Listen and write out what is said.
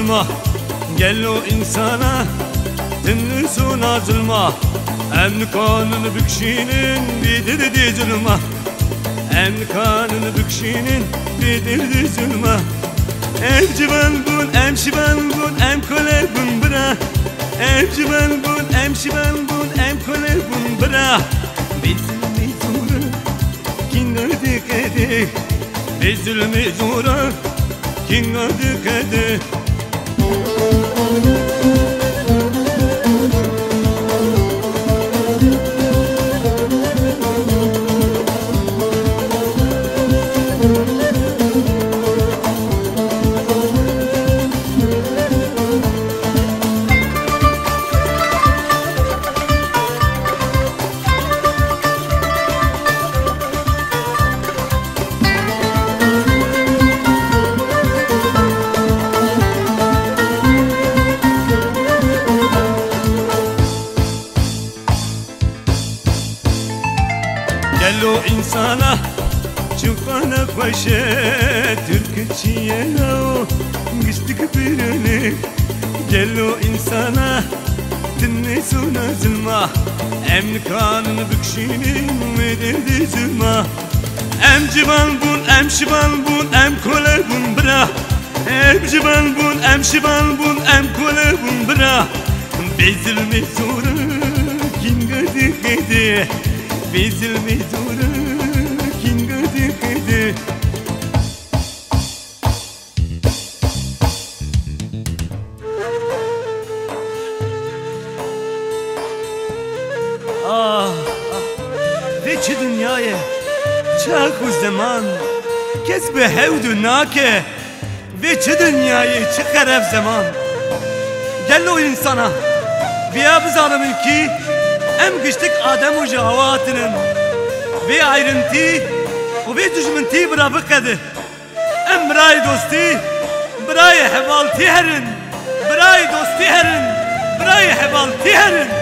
zulma gel o insana dinlisun zulma em kanını bükşinin bidirdi zulma em kanını bükşinin bidirdi zulma em civan bun em şivan bun em kole bun bıra em civan bun em şivan bun em kole bun bıra bizulmi zura kingadı kedi bizulmi zura kingadı kedi gel o insana çıkana koşe Türkçe'ye o gıştık birini gel o insana dinlesun zulma em kanını bükşinin medirdi zulma em civan bun em şivan bun em kole bun bıra em civan bun em şivan bun em kole bun bıra bezilmi zora kingadı kedi bezilmi zora kingadı kedi ah ve çi dünyayı çak u zaman kes be hevdu nake ve çi dünyayı çi karab zaman gel o insana biya bizanımın ki em gıştık adem u jahatının ve ayrıntı o ve düşmenti bırakı kadı em bray dosti bray hevalti herin bray dosti herin bray hevalti herin